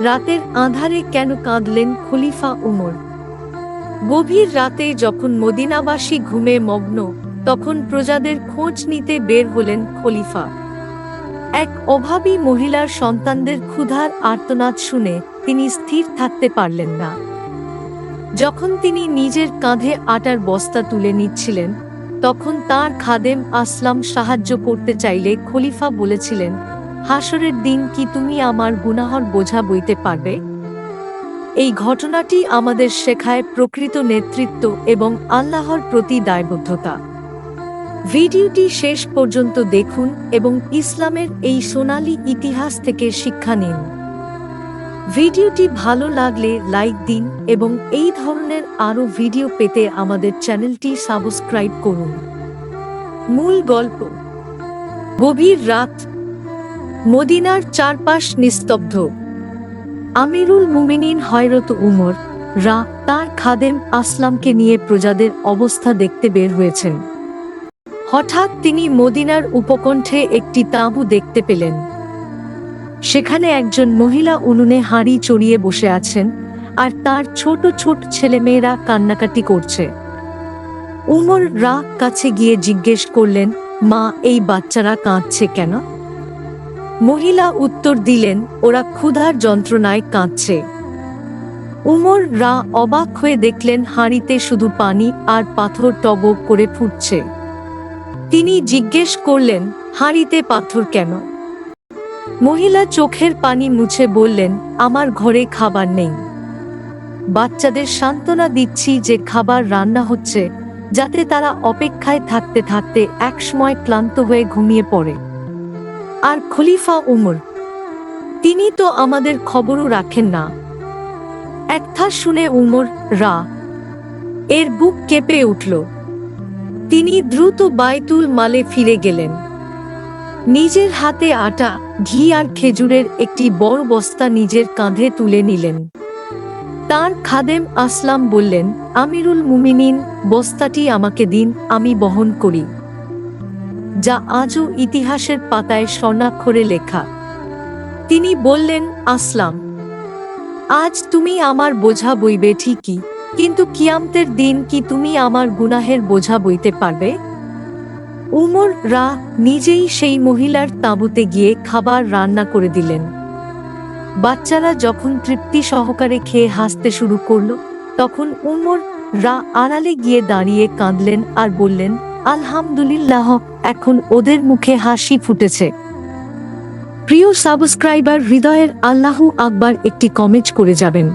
রাতের আঁধারে কেন কাঁদলেন খলিফা উমর? গভীর রাতে যখন মদিনাবাসী ঘুমে মগ্ন, তখন প্রজাদের খোঁজ নিতে বের হলেন খলিফা। এক অভাবী মহিলার সন্তানদের ক্ষুধার আর্তনাদ শুনে তিনি স্থির থাকতে পারলেন না। যখন তিনি নিজের কাঁধে আটার বস্তা তুলে নিচ্ছিলেন, তখন তার খাদেম আসলাম সাহায্য করতে চাইলে খলিফা বলেছিলেন, হাসরের দিন কি তুমি আমার গুনাহর বোঝা বইতে পারবে? এই ঘটনাটি আমাদের শেখায় প্রকৃত নেতৃত্ব এবং আল্লাহর প্রতি দায়বদ্ধতা। ভিডিওটি শেষ পর্যন্ত দেখুন এবং ইসলামের এই সোনালী ইতিহাস থেকে শিক্ষা নিন। ভিডিওটি ভালো লাগলে লাইক দিন এবং এই ধরনের আরও ভিডিও পেতে আমাদের চ্যানেলটি সাবস্ক্রাইব করুন। মূল গল্প। গভীর রাত, মদিনার চারপাশ নিস্তব্ধ। আমিরুল মুমিনিন হযরত উমর তার খাদেম আসলামকে নিয়ে প্রজাদের অবস্থা দেখতে বের হয়েছেন। হঠাৎ তিনি মদিনার উপকণ্ঠে একটি তাঁবু দেখতে পেলেন। সেখানে একজন মহিলা উনুনে হাঁড়ি চড়িয়ে বসে আছেন, আর তার ছোট ছোট ছেলেমেয়েরা কান্নাকাটি করছে। উমর কাছে গিয়ে জিজ্ঞেস করলেন, মা, এই বাচ্চারা কাঁদছে কেন? মহিলা উত্তর দিলেন, ওরা ক্ষুধার যন্ত্রণায় কাঁদছে। উমর অবাক হয়ে দেখলেন হাঁড়িতে শুধু পানি আর পাথর টবক করে ফুটছে। তিনি জিজ্ঞেস করলেন, হাঁড়িতে পাথর কেন? মহিলা চোখের পানি মুছে বললেন, আমার ঘরে খাবার নেই। বাচ্চাদের সান্ত্বনা দিচ্ছি যে খাবার রান্না হচ্ছে, যাতে তারা অপেক্ষায় থাকতে থাকতে একসময় ক্লান্ত হয়ে ঘুমিয়ে পড়ে। আর খলিফা উমর, তিনি তো আমাদের খবরও রাখেন না। একথা শুনে উমর এর বুক কেঁপে উঠল। তিনি দ্রুত বাইতুল মালে ফিরে গেলেন। নিজের হাতে আটা, ঘি আর খেজুরের একটি বড় বস্তা নিজের কাঁধে তুলে নিলেন। তার খাদেম আসলাম বললেন, আমিরুল মুমিনিন, বস্তাটি আমাকে দিন, আমি বহন করি। যা আজও ইতিহাসের পাতায় স্বর্ণাক্ষরে লেখা। তিনি বললেন, আসলাম, আজ তুমি আমার বোঝা বইবে ঠিকই, কিন্তু কিয়ামতের দিন কি তুমি আমার গুনাহের বোঝা বইতে পারবে? উমর নিজেই সেই মহিলার তাঁবুতে গিয়ে খাবার রান্না করে দিলেন। বাচ্চারা যখন তৃপ্তি সহকারে খেয়ে হাসতে শুরু করল, তখন উমর আড়ালে গিয়ে দাঁড়িয়ে কাঁদলেন আর বললেন, আলহামদুলিল্লাহ, এখন ওদের মুখে হাসি ফুটেছে। প্রিয় সাবস্ক্রাইবার, হৃদয়ের আল্লাহু আকবার একটি কমেন্ট করে যাবেন।